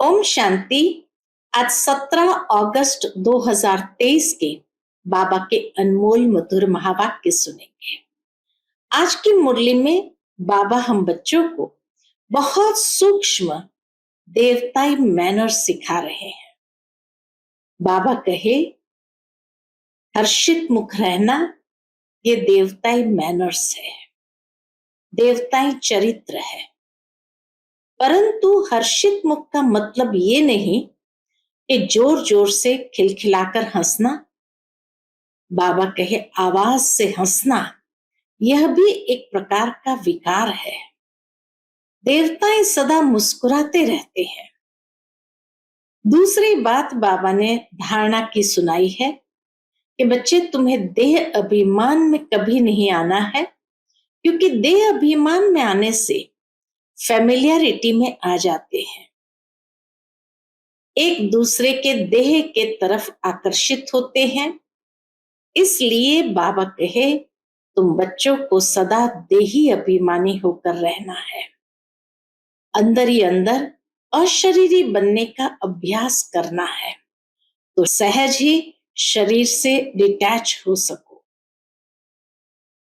ओम शांति। आज 17 अगस्त 2023 के बाबा के अनमोल मधुर महावाक्य सुनेंगे। आज की मुरली में बाबा हम बच्चों को बहुत सूक्ष्म देवताई मैनर सिखा रहे हैं। बाबा कहे हर्षित मुख रहना ये देवताई मैनर्स है, देवताई चरित्र है। परंतु हर्षित मुख का मतलब ये नहीं कि जोर जोर से खिलखिलाकर हंसना। बाबा कहे आवाज से हंसना यह भी एक प्रकार का विकार है। देवताएं सदा मुस्कुराते रहते हैं। दूसरी बात बाबा ने धारणा की सुनाई है कि बच्चे तुम्हें देह अभिमान में कभी नहीं आना है, क्योंकि देह अभिमान में आने से फैमिलियरिटी में आ जाते हैं, एक दूसरे के देह के तरफ आकर्षित होते हैं। इसलिए बाबा कहे तुम बच्चों को सदा देही अभिमानी होकर रहना है, अंदर ही अंदर अशरीरी बनने का अभ्यास करना है, तो सहज ही शरीर से डिटैच हो सको।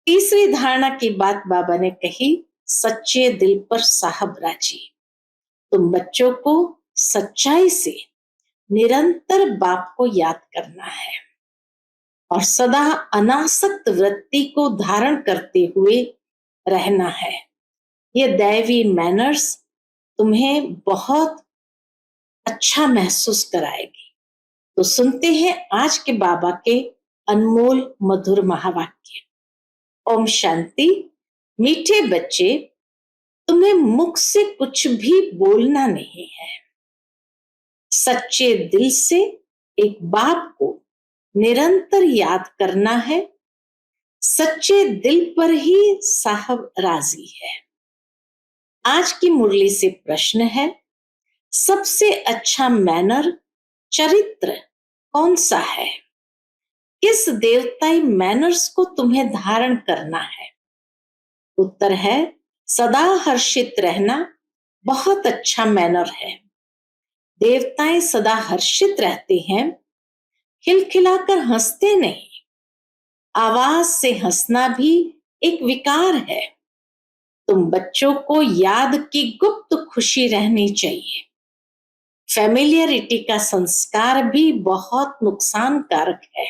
तीसरी धारणा की बात बाबा ने कही सच्चे दिल पर साहब राजी। तुम बच्चों को सच्चाई से निरंतर बाप को याद करना है और सदा अनासक्त वृत्ति को धारण करते हुए रहना है। ये दैवी मैनर्स तुम्हें बहुत अच्छा महसूस कराएगी। तो सुनते हैं आज के बाबा के अनमोल मधुर महावाक्य। ओम शांति। मीठे बच्चे, तुम्हें मुख से कुछ भी बोलना नहीं है, सच्चे दिल से एक बाप को निरंतर याद करना है। सच्चे दिल पर ही साहब राजी है। आज की मुरली से प्रश्न है, सबसे अच्छा मैनर चरित्र कौन सा है? किस देवताई मैनर्स को तुम्हें धारण करना है? उत्तर है सदा हर्षित रहना बहुत अच्छा मैनर है। देवताएं सदा हर्षित रहते हैं, खिलखिलाकर हंसते नहीं। आवाज से हंसना भी एक विकार है। तुम बच्चों को याद की गुप्त खुशी रहनी चाहिए। फैमिलियरिटी का संस्कार भी बहुत नुकसानकारक है।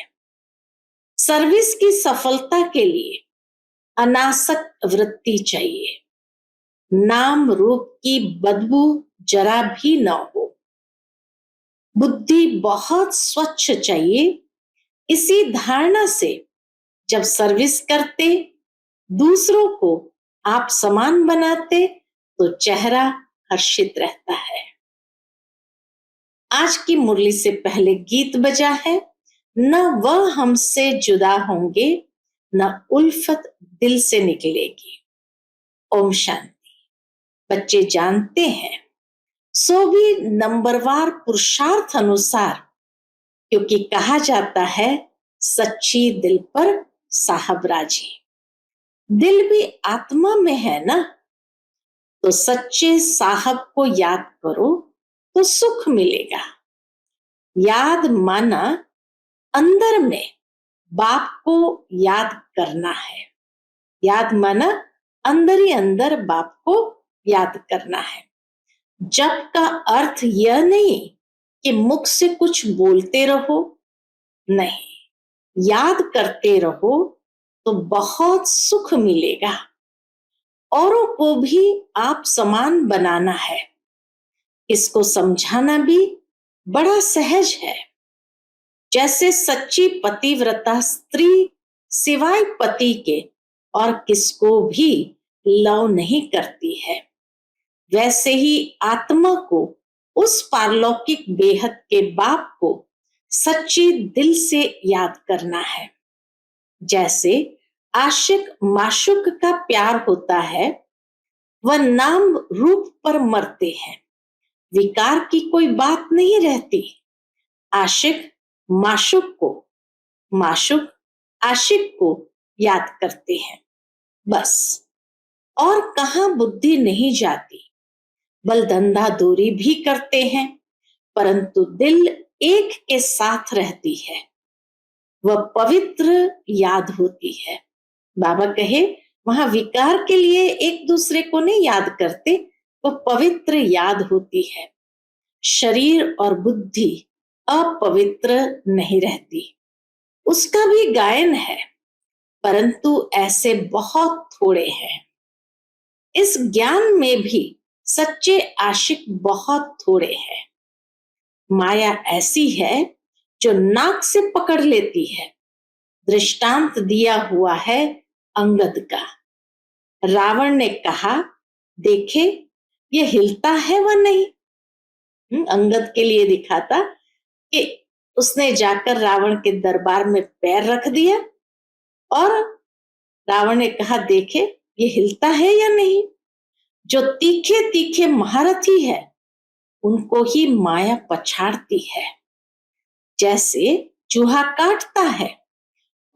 सर्विस की सफलता के लिए अनासक्त वृत्ति चाहिए। नाम रूप की बदबू जरा भी न हो। बुद्धि बहुत स्वच्छ चाहिए। इसी धारणा से जब सर्विस करते, दूसरों को आप समान बनाते, तो चेहरा हर्षित रहता है। आज की मुरली से पहले गीत बजा है, न वह हमसे जुदा होंगे, न उल्फत दिल से निकलेगी। ओम शांति। बच्चे जानते हैं सो भी नंबरवार पुरुषार्थ अनुसार, क्योंकि कहा जाता है सच्ची दिल पर साहब राजी। दिल भी आत्मा में है ना, तो सच्चे साहब को याद करो तो सुख मिलेगा। याद माना अंदर में बाप को याद करना है। याद माना अंदर ही अंदर बाप को याद करना है। जप का अर्थ यह नहीं कि मुख से कुछ बोलते रहो, नहीं, याद करते रहो तो बहुत सुख मिलेगा। औरों को भी आप समान बनाना है। इसको समझाना भी बड़ा सहज है। जैसे सच्ची पतिव्रता स्त्री सिवाय पति के और किसको भी लव नहीं करती है, वैसे ही आत्मा को उस पारलौकिक बेहद के बाप को सच्ची दिल से याद करना है। जैसे आशिक माशुक का प्यार होता है, वह नाम रूप पर मरते हैं, विकार की कोई बात नहीं रहती। आशिक माशुक को, माशुक आशिक को याद करते हैं, बस। और कहां बुद्धि नहीं जाती, बल धंधा दूरी भी करते हैं, परंतु दिल एक के साथ रहती है, वह पवित्र याद होती है। बाबा कहे वहां विकार के लिए एक दूसरे को नहीं याद करते, वह पवित्र याद होती है। शरीर और बुद्धि अपवित्र नहीं रहती। उसका भी गायन है, परंतु ऐसे बहुत थोड़े हैं। इस ज्ञान में भी सच्चे आशिक बहुत थोड़े हैं। माया ऐसी है जो नाक से पकड़ लेती है। दृष्टांत दिया हुआ है अंगद का। रावण ने कहा, देखे ये हिलता है व नहीं। अंगद के लिए दिखाता कि उसने जाकर रावण के दरबार में पैर रख दिया और रावण ने कहा, देखे ये हिलता है या नहीं। जो तीखे तीखे महारथी है उनको ही माया पछाड़ती है। जैसे चूहा काटता है,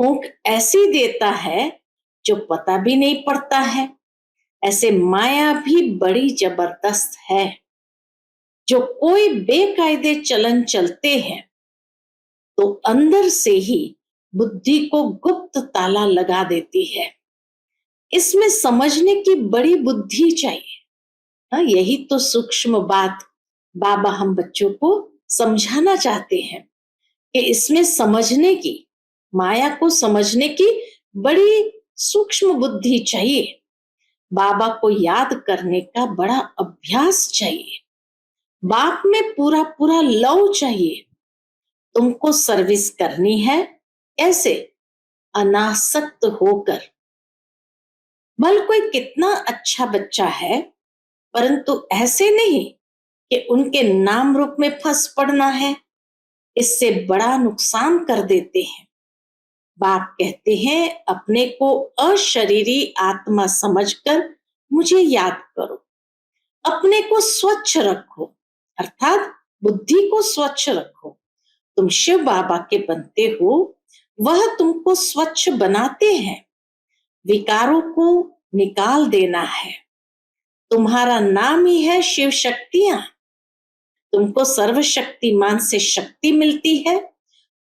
फूंक ऐसी देता है जो पता भी नहीं पड़ता है, ऐसे माया भी बड़ी जबरदस्त है। जो कोई बेकायदे चलन चलते हैं तो अंदर से ही बुद्धि को गुप्त ताला लगा देती है। इसमें समझने की बड़ी बुद्धि चाहिए। यही तो सूक्ष्म बात बाबा हम बच्चों को समझाना चाहते हैं कि इसमें समझने की, माया को समझने की बड़ी सूक्ष्म बुद्धि चाहिए। बाबा को याद करने का बड़ा अभ्यास चाहिए। बाप में पूरा पूरा लव चाहिए। तुमको सर्विस करनी है, ऐसे अनासक्त होकर। भल कोई कितना अच्छा बच्चा है, परंतु ऐसे नहीं कि उनके नाम रूप में फंस पड़ना है। इससे बड़ा नुकसान कर देते हैं। बाप कहते हैं, अपने को अशरीरी आत्मा समझकर मुझे याद करो। अपने को स्वच्छ रखो, अर्थात बुद्धि को स्वच्छ रखो। तुम शिव बाबा के बनते हो, वह तुमको स्वच्छ बनाते हैं। विकारों को निकाल देना है। तुम्हारा नाम ही है शिव शक्तियां। तुमको सर्वशक्तिमान से शक्ति मिलती है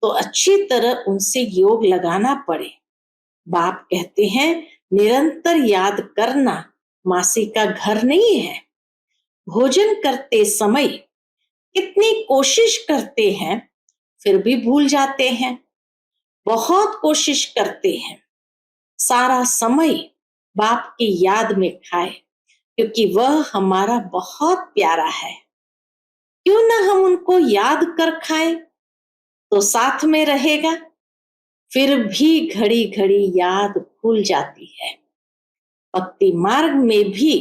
तो अच्छी तरह उनसे योग लगाना पड़े। बाप कहते हैं, निरंतर याद करना मासी का घर नहीं है। भोजन करते समय कितनी कोशिश करते हैं फिर भी भूल जाते हैं। बहुत कोशिश करते हैं सारा समय बाप की याद में खाए, क्योंकि वह हमारा बहुत प्यारा है। क्यों ना हम उनको याद कर खाएं तो साथ में रहेगा। फिर भी घड़ी घड़ी याद भूल जाती है। भक्ति मार्ग में भी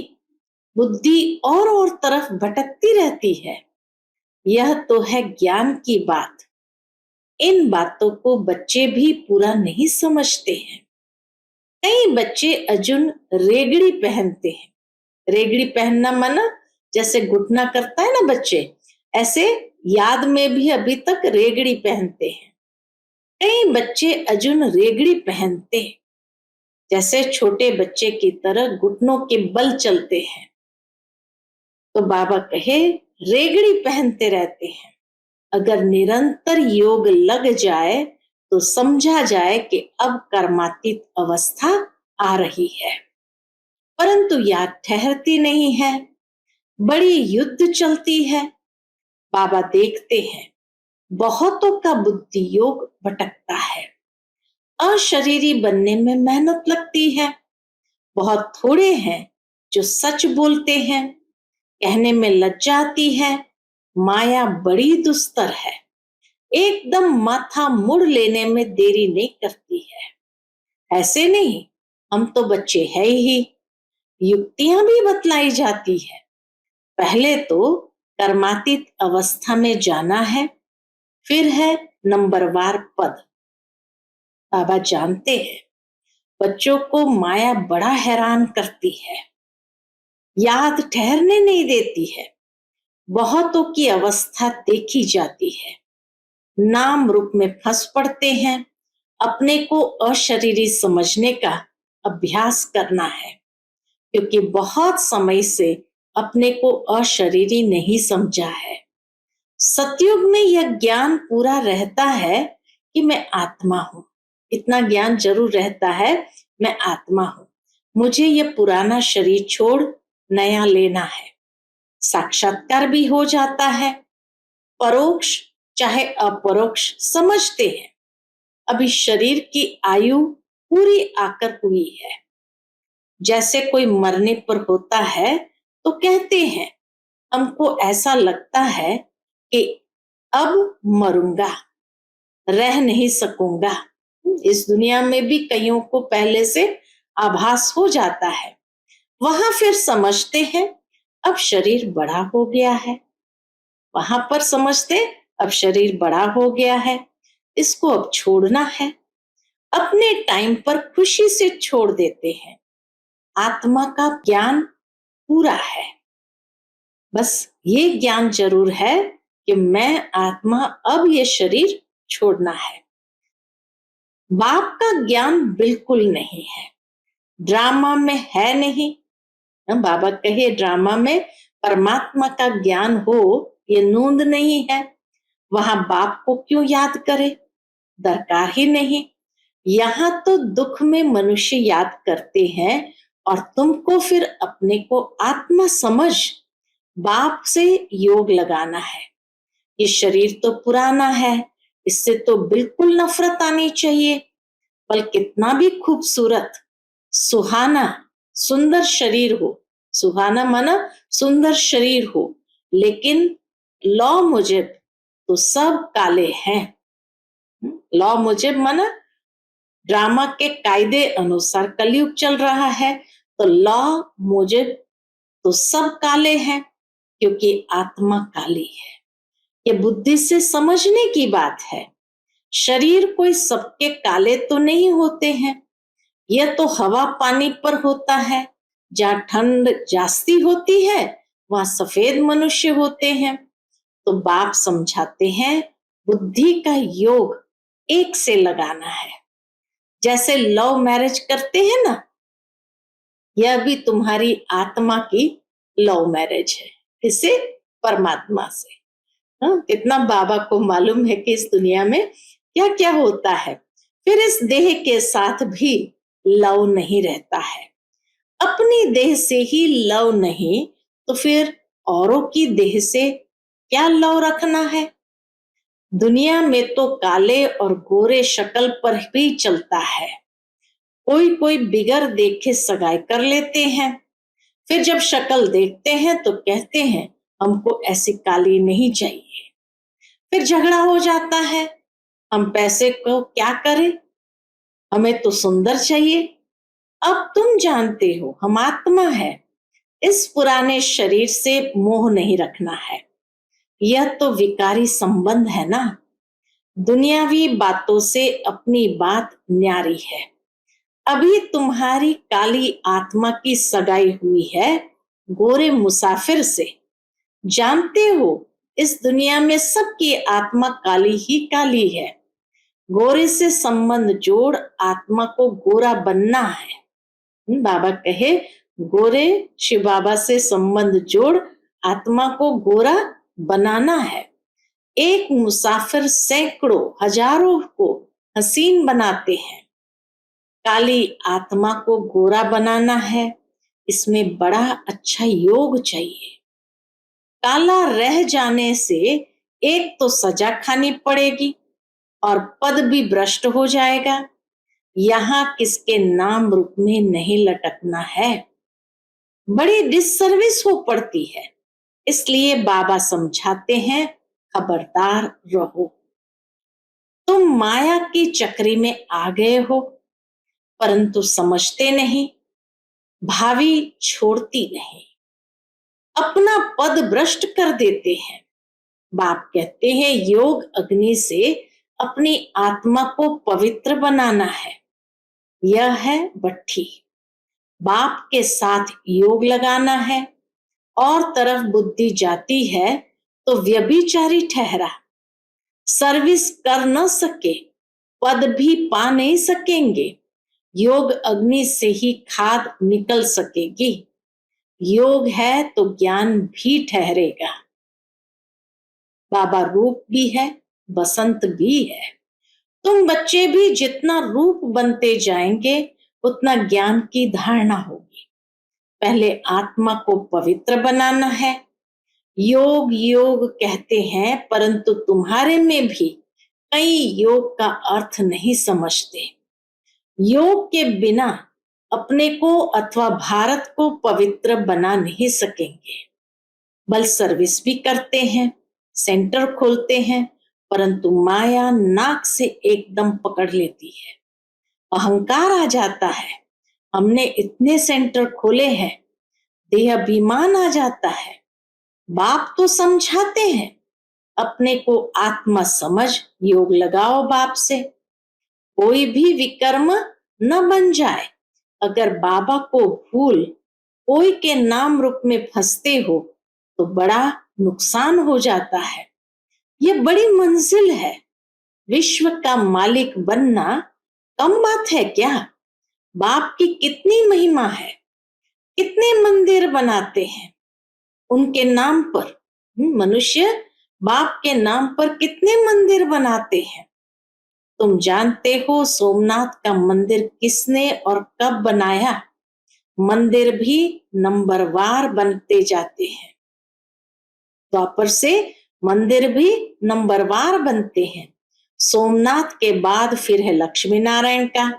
बुद्धि और तरफ भटकती रहती है। यह तो है ज्ञान की बात। इन बातों को बच्चे भी पूरा नहीं समझते हैं। कई बच्चे अर्जुन रेगड़ी पहनते हैं। रेगड़ी पहनना माना जैसे घुटना करता है ना बच्चे, ऐसे याद में भी अभी तक रेगड़ी पहनते हैं। कई बच्चे अर्जुन रेगड़ी पहनते हैं, जैसे छोटे बच्चे की तरह घुटनों के बल चलते हैं। तो बाबा कहे, रेगड़ी पहनते रहते हैं। अगर निरंतर योग लग जाए तो समझा जाए कि अब कर्मातीत अवस्था आ रही है, परंतु याद ठहरती नहीं है। बड़ी युद्ध चलती है। बाबा देखते हैं बहुतों का बुद्धि योग भटकता है। अशरीरी बनने में मेहनत लगती है। बहुत थोड़े हैं जो सच बोलते हैं। कहने में लज्जा आती है। माया बड़ी दुस्तर है। एकदम माथा मुड़ लेने में देरी नहीं करती है। ऐसे नहीं, हम तो बच्चे हैं ही। युक्तियां भी बतलाई जाती है। पहले तो कर्मातीत अवस्था में जाना है, फिर है नंबरवार पद। बाबा जानते हैं बच्चों को माया बड़ा हैरान करती है। याद ठहरने नहीं देती है। बहुतों की अवस्था देखी जाती है। नाम रूप में फंस पड़ते हैं। अपने को अशरीरी समझने का अभ्यास करना है, क्योंकि बहुत समय से अपने को अशरीरी नहीं समझा है। सतयुग में यह ज्ञान पूरा रहता है कि मैं आत्मा हूं। इतना ज्ञान जरूर रहता है, मैं आत्मा हूं, मुझे यह पुराना शरीर छोड़ नया लेना है। साक्षात्कार भी हो जाता है। परोक्ष चाहे अपरोक्ष समझते हैं अभी शरीर की आयु पूरी आकर हुई है। जैसे कोई मरने पर होता है तो कहते हैं हमको ऐसा लगता है कि अब मरूंगा, रह नहीं सकूंगा। इस दुनिया में भी कईयों को पहले से आभास हो जाता है। वहां फिर समझते हैं अब शरीर बड़ा हो गया है। वहां पर समझते अब शरीर बड़ा हो गया है, इसको अब छोड़ना है। अपने टाइम पर खुशी से छोड़ देते हैं। आत्मा का ज्ञान पूरा है। बस ये ज्ञान जरूर है कि मैं आत्मा, अब ये शरीर छोड़ना है। बाप का ज्ञान बिल्कुल नहीं है, ड्रामा में है नहीं। बाबा कहे ड्रामा में परमात्मा का ज्ञान हो, ये नूंद नहीं है। वहां बाप को क्यों याद करे, दरकार ही नहीं। यहाँ तो दुख में मनुष्य याद करते हैं और तुमको फिर अपने को आत्मा समझ बाप से योग लगाना है। ये शरीर तो पुराना है, इससे तो बिल्कुल नफरत आनी चाहिए। पर कितना भी खूबसूरत, सुहाना, सुंदर शरीर हो, सुहाना माना सुंदर शरीर हो, लेकिन लॉ मुजिब तो सब काले हैं। लॉ मुजिब माना ड्रामा के कायदे अनुसार कलयुग चल रहा है, तो लॉ मुजिब तो सब काले हैं, क्योंकि आत्मा काली है। ये बुद्धि से समझने की बात है। शरीर कोई सबके काले तो नहीं होते हैं, यह तो हवा पानी पर होता है। जहाँ ठंड जास्ती होती है वहां सफेद मनुष्य होते हैं। तो बाप समझाते हैं बुद्धि का योग एक से लगाना है। जैसे लव मैरिज करते हैं ना, यह भी तुम्हारी आत्मा की लव मैरिज है, किससे? परमात्मा से। हाँ, कितना बाबा को मालूम है कि इस दुनिया में क्या क्या होता है। फिर इस देह के साथ भी लव नहीं रहता है। अपनी देह से ही लव नहीं तो फिर औरों की देह से क्या लव रखना है। दुनिया में तो काले और गोरे शक्ल पर भी चलता है। कोई कोई बिगर देखे सगाई कर लेते हैं, फिर जब शक्ल देखते हैं तो कहते हैं हमको ऐसी काली नहीं चाहिए। फिर झगड़ा हो जाता है, हम पैसे को क्या करें, हमें तो सुंदर चाहिए। अब तुम जानते हो हम आत्मा है, इस पुराने शरीर से मोह नहीं रखना है। यह तो विकारी संबंध है ना। दुनियावी बातों से अपनी बात न्यारी है। अभी तुम्हारी काली आत्मा की सगाई हुई है गोरे मुसाफिर से। जानते हो इस दुनिया में सबकी आत्मा काली ही काली है। गोरे से संबंध जोड़ आत्मा को गोरा बनना है। बाबा कहे गोरे शिव बाबा से संबंध जोड़ आत्मा को गोरा बनाना है। एक मुसाफिर सैकड़ों हजारों को हसीन बनाते हैं, काली आत्मा को गोरा बनाना है। इसमें बड़ा अच्छा योग चाहिए। काला रह जाने से एक तो सजा खानी पड़ेगी और पद भी भ्रष्ट हो जाएगा। यहाँ किसके नाम रूप में नहीं लटकना है, बड़ी डिससर्विस हो पड़ती है। इसलिए बाबा समझाते हैं खबरदार रहो। तुम माया की चक्री में आ गए हो, परंतु समझते नहीं, भावी छोड़ती नहीं, अपना पद भ्रष्ट कर देते हैं। बाप कहते हैं योग अग्नि से अपनी आत्मा को पवित्र बनाना है। यह है भट्ठी। बाप के साथ योग लगाना है और तरफ बुद्धि जाती है तो व्यभिचारी ठहरा। सर्विस कर न सके, पद भी पा नहीं सकेंगे। योग अग्नि से ही खाद निकल सकेगी। योग है तो ज्ञान भी ठहरेगा। बाबा रूप भी है, बसंत भी है। तुम बच्चे भी जितना रूप बनते जाएंगे उतना ज्ञान की धारणा होगी। पहले आत्मा को पवित्र बनाना है। योग योग कहते हैं, परंतु तुम्हारे में भी कई योग का अर्थ नहीं समझते। योग के बिना अपने को अथवा भारत को पवित्र बना नहीं सकेंगे। बल सर्विस भी करते हैं, सेंटर खोलते हैं, परंतु माया नाक से एकदम पकड़ लेती है। अहंकार आ जाता है, हमने इतने सेंटर खोले हैं, देह अभिमान आ जाता है। बाप तो समझाते हैं, अपने को आत्मा समझ, योग लगाओ बाप से। कोई भी विकर्म न बन जाए। अगर बाबा को भूल कोई के नाम रूप में फंसते हो तो बड़ा नुकसान हो जाता है। ये बड़ी मंजिल है। विश्व का मालिक बनना कम बात है क्या? बाप की कितनी महिमा है, कितने मंदिर बनाते हैं उनके नाम पर। मनुष्य बाप के नाम पर कितने मंदिर बनाते हैं। तुम जानते हो सोमनाथ का मंदिर किसने और कब बनाया? मंदिर भी नंबरवार बनते जाते हैं। द्वापर से मंदिर भी नंबरवार बनते हैं। सोमनाथ के बाद फिर है लक्ष्मी नारायण का,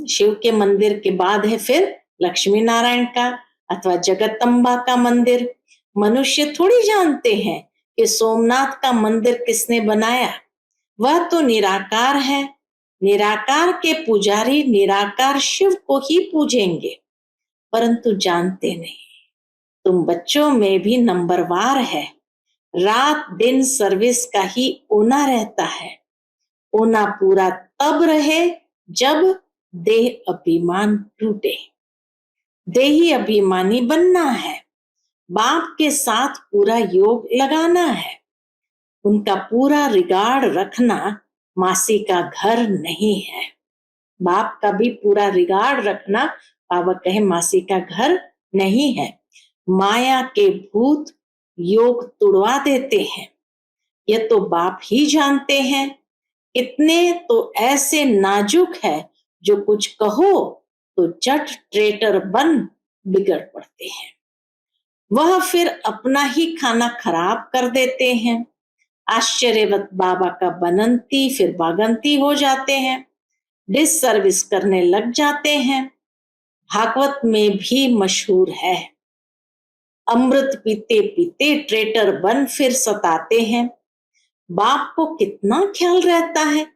शिव के मंदिर के बाद है फिर लक्ष्मी नारायण का अथवा जगदम्बा का मंदिर। मनुष्य थोड़ी जानते हैं कि सोमनाथ का मंदिर किसने बनाया। वह तो निराकार है। निराकार के पुजारी निराकार शिव को ही पूजेंगे, परंतु जानते नहीं। तुम बच्चों में भी नंबरवार है। रात दिन सर्विस का ही ओना रहता है। ओना पूरा तब रहे जब देह अभिमान टूटे। देही अभिमानी बनना है। बाप के साथ पूरा योग लगाना है। उनका पूरा रिगार्ड रखना मासी का घर नहीं है। बाप का भी पूरा रिगार्ड रखना, बाबा कहे, मासी का घर नहीं है। माया के भूत योग तुड़वा देते हैं। ये तो बाप ही जानते हैं। इतने तो ऐसे नाजुक है जो कुछ कहो तो जट ट्रेटर बन बिगड़ पड़ते हैं। वह फिर अपना ही खाना खराब कर देते हैं। आश्चर्यवत बाबा का बनंती फिर बागंती हो जाते हैं। डिस सर्विस करने लग जाते हैं। भागवत में भी मशहूर है, अमृत पीते पीते ट्रेटर बन फिर सताते हैं। बाप को कितना ख्याल रहता है,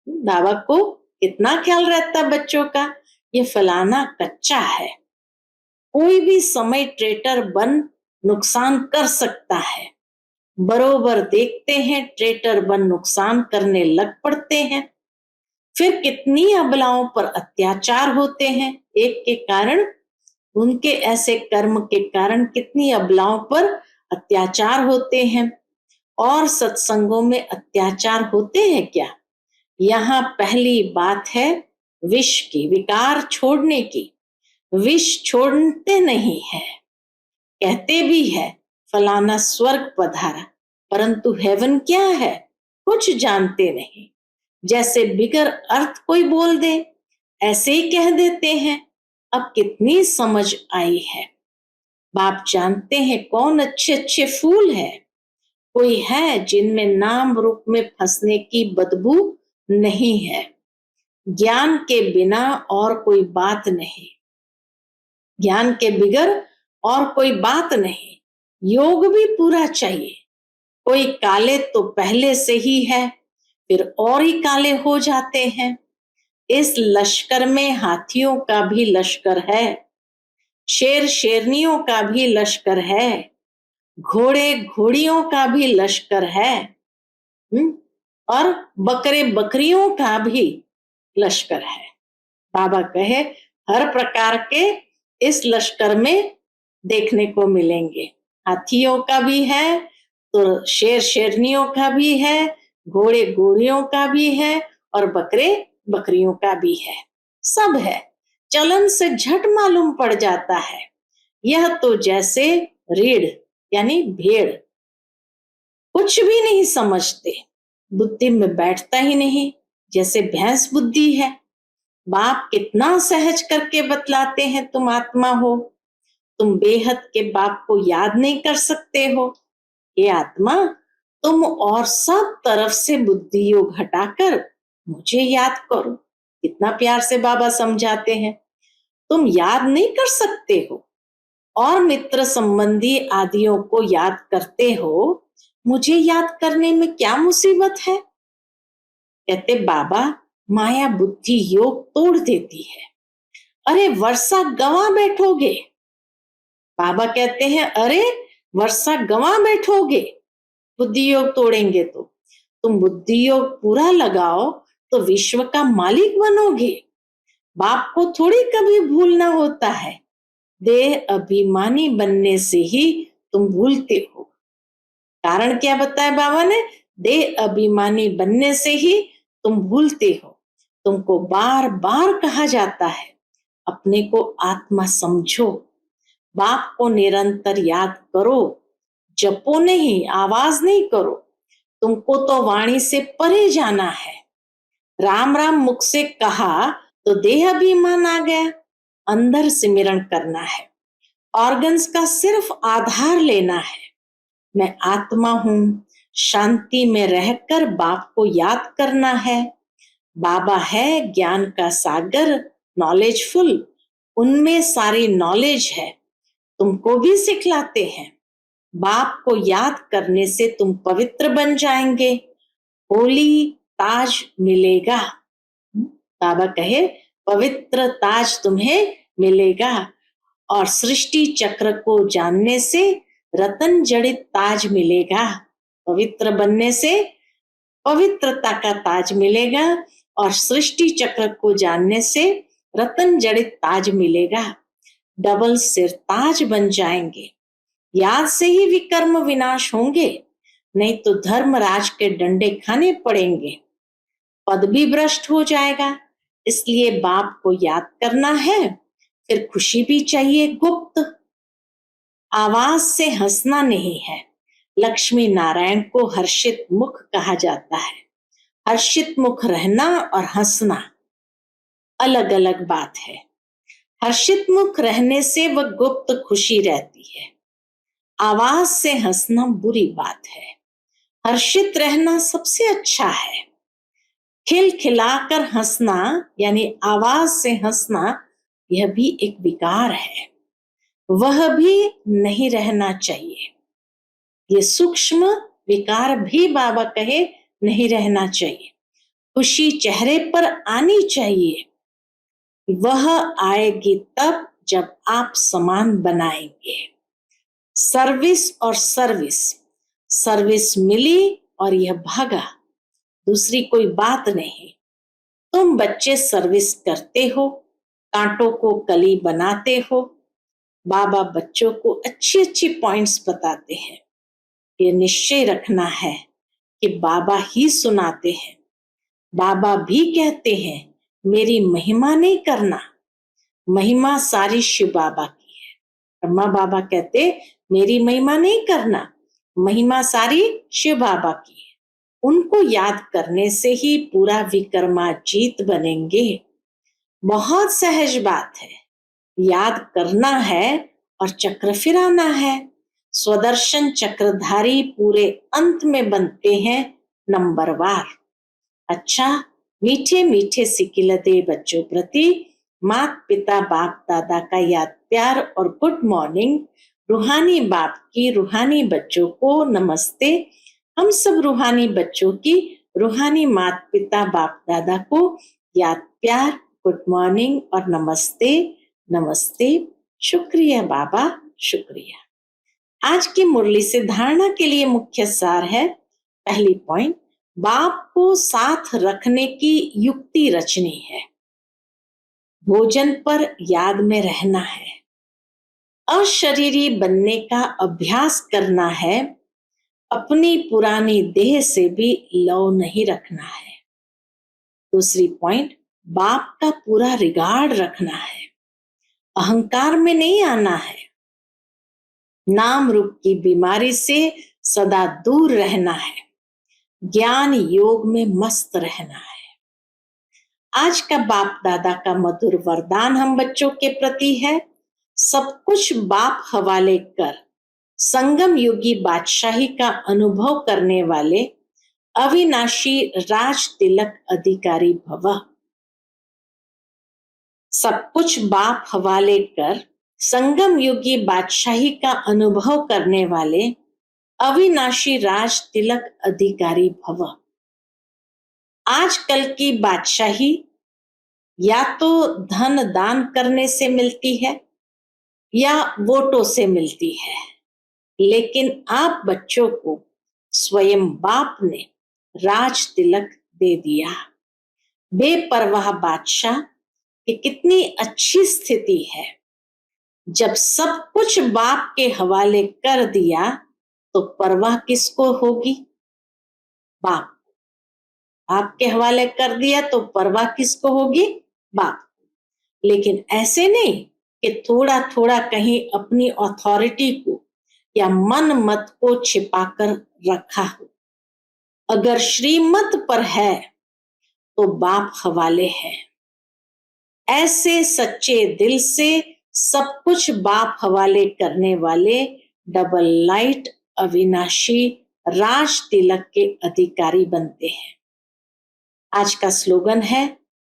बाबा को कितना ख्याल रहता है बच्चों का। ये फलाना कच्चा है, कोई भी समय ट्रेटर बन नुकसान कर सकता है। बरोबर देखते हैं ट्रेटर बन नुकसान करने लग पड़ते हैं। फिर कितनी अबलाओं पर अत्याचार होते हैं एक के कारण। उनके ऐसे कर्म के कारण कितनी अबलाओं पर अत्याचार होते हैं। और सत्संगों में अत्याचार होते हैं क्या? यहाँ पहली बात है विष की, विकार छोड़ने की। विष छोड़ते नहीं है। कहते भी है फलाना स्वर्ग पधारा, परंतु हेवन क्या है कुछ जानते नहीं। जैसे बिगर अर्थ कोई बोल दे ऐसे ही कह देते हैं। अब कितनी समझ आई है। बाप जानते हैं कौन अच्छे अच्छे फूल है। कोई है जिनमें नाम रूप में फंसने की बदबू नहीं है। ज्ञान के बिना और कोई बात नहीं, ज्ञान के बिगर और कोई बात नहीं। योग भी पूरा चाहिए। कोई काले तो पहले से ही है, फिर और ही काले हो जाते हैं। इस लश्कर में हाथियों का भी लश्कर है, शेर शेरनियों का भी लश्कर है, घोड़े घोड़ियों का भी लश्कर है, और बकरे बकरियों का भी लश्कर है। बाबा कहे हर प्रकार के इस लश्कर में देखने को मिलेंगे। हाथियों का भी है, तो शेर शेरनियों का भी है, घोड़े घोड़ियों का भी है, और बकरे बकरियों का भी है। सब है। चलन से झट मालूम पड़ जाता है। यह तो जैसे रीढ़ यानी भेड़, कुछ भी नहीं समझते, बुद्धि में बैठता ही नहीं, जैसे भैंस बुद्धि है। बाप कितना सहज करके बतलाते हैं, तुम आत्मा हो, तुम बेहद के बाप को याद नहीं कर सकते हो। ये आत्मा, तुम और सब तरफ से बुद्धि योग हटाकर मुझे याद करो। कितना प्यार से बाबा समझाते हैं। तुम याद नहीं कर सकते हो और मित्र संबंधी आदियों को याद करते हो, मुझे याद करने में क्या मुसीबत है। कहते बाबा, माया बुद्धि योग तोड़ देती है। अरे वर्षा गंवा बैठोगे। बाबा कहते हैं अरे वर्षा गंवा बैठोगे बुद्धि योग तोड़ेंगे तो। तुम बुद्धि योग पूरा लगाओ तो विश्व का मालिक बनोगे। बाप को थोड़ी कभी भूलना होता है। देह अभिमानी बनने से ही तुम भूलते हो। कारण क्या बताया बाबा ने? देह अभिमानी बनने से ही तुम भूलते हो। तुमको बार बार कहा जाता है अपने को आत्मा समझो, बाप को निरंतर याद करो, जपो नहीं, आवाज नहीं करो। तुमको तो वाणी से परे जाना है। राम राम मुख से कहा तो देह अभिमान आ गया। अंदर सिमरण करना है, ऑर्गन्स का सिर्फ आधार लेना है। मैं आत्मा हूं, शांति में रहकर बाप को याद करना है। बाबा है ज्ञान का सागर, नॉलेजफुल, उनमें सारी नॉलेज है। तुमको भी सिखलाते हैं। बाप को याद करने से तुम पवित्र बन जाएंगे, होली ताज मिलेगा। बाबा कहे पवित्र ताज तुम्हें मिलेगा। और सृष्टि चक्र को जानने से रतन जड़ित ताज मिलेगा। पवित्र बनने से पवित्रता का ताज मिलेगा और सृष्टि चक्र को जानने से रतन जड़ित ताज मिलेगा। डबल सिर ताज बन जाएंगे। याद से ही विकर्म विनाश होंगे, नहीं तो धर्मराज के डंडे खाने पड़ेंगे। पद भी भ्रष्ट हो जाएगा। इसलिए बाप को याद करना है। फिर खुशी भी चाहिए गुप्त। आवाज से हंसना नहीं है। लक्ष्मी नारायण को हर्षित मुख कहा जाता है। हर्षित मुख रहना और हंसना अलग अलग बात है। हर्षित मुख रहने से वह गुप्त खुशी रहती है। आवाज से हंसना बुरी बात है। हर्षित रहना सबसे अच्छा है। खिलखिलाकर हंसना यानी आवाज से हंसना, यह भी एक विकार है, वह भी नहीं रहना चाहिए। ये सूक्ष्म विकार भी बाबा कहे नहीं रहना चाहिए। खुशी चेहरे पर आनी चाहिए। वह आएगी तब जब आप समान बनाएंगे। सर्विस और सर्विस, सर्विस मिली और यह भागा, दूसरी कोई बात नहीं। तुम बच्चे सर्विस करते हो, कांटों को कली बनाते हो। बाबा बच्चों को अच्छी अच्छी पॉइंट्स बताते हैं। ये निश्चय रखना है कि बाबा ही सुनाते हैं। बाबा भी कहते हैं मेरी महिमा नहीं करना, महिमा सारी शिव बाबा की है। ब्रह्मा बाबा कहते मेरी महिमा नहीं करना, महिमा सारी शिव बाबा की है। उनको याद करने से ही पूरा विक्रमाजीत बनेंगे। बहुत सहज बात है। याद करना है और चक्र फिराना है। स्वदर्शन चक्रधारी पूरे अंत में बनते हैं नंबरवार। अच्छा, मीठे मीठे सिकिलते बच्चों प्रति माता पिता बाप दादा का याद प्यार और गुड मॉर्निंग। रूहानी बाप की रूहानी बच्चों को नमस्ते। हम सब रूहानी बच्चों की रूहानी माता पिता बाप दादा को याद प्यार, गुड मॉर्निंग और नमस्ते नमस्ते। शुक्रिया बाबा, शुक्रिया। आज की मुरली से धारणा के लिए मुख्य सार है। पहली पॉइंट, बाप को साथ रखने की युक्ति रचनी है। भोजन पर याद में रहना है। अशरीरी बनने का अभ्यास करना है। अपनी पुरानी देह से भी लव नहीं रखना है। दूसरी पॉइंट, बाप का पूरा रिगार्ड रखना है। अहंकार में नहीं आना है। नाम रूप की बीमारी से सदा दूर रहना है, ज्ञान योग में मस्त रहना है। आज का बाप दादा का मधुर वरदान हम बच्चों के प्रति है, सब कुछ बाप हवाले कर संगम युगी बादशाही का अनुभव करने वाले अविनाशी राज तिलक अधिकारी भव। सब कुछ बाप हवाले कर संगम युगी बादशाही का अनुभव करने वाले अविनाशी राज तिलक अधिकारी भव। आजकल की बादशाही या तो धन दान करने से मिलती है या वोटों से मिलती है, लेकिन आप बच्चों को स्वयं बाप ने राज तिलक दे दिया। बेपरवाह बादशाह की कितनी अच्छी स्थिति है। जब सब कुछ बाप के हवाले कर दिया तो परवाह किसको होगी? बाप। आपके हवाले कर दिया तो परवाह किसको होगी? बाप। लेकिन ऐसे नहीं कि थोड़ा थोड़ा कहीं अपनी अथॉरिटी को या मन मत को छिपाकर रखा हो। अगर श्रीमत पर है तो बाप हवाले है। ऐसे सच्चे दिल से सब कुछ बाप हवाले करने वाले डबल लाइट अविनाशी राज तिलक के अधिकारी बनते हैं। आज का स्लोगन है,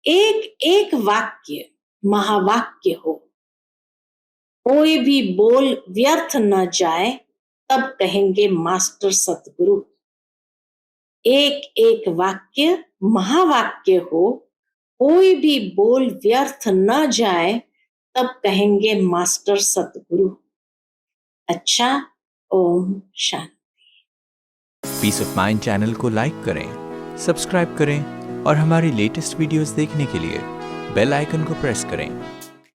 एक एक वाक्य महावाक्य हो, कोई भी बोल व्यर्थ न जाए, तब कहेंगे मास्टर सतगुरु। एक एक वाक्य महावाक्य हो, कोई भी बोल व्यर्थ न जाए, तब कहेंगे मास्टर सतगुरु। अच्छा, Om Shanti. Piece of mind channel को लाइक करें, सब्सक्राइब करें और हमारी लेटेस्ट वीडियोस देखने के लिए बेल आइकन को प्रेस करें।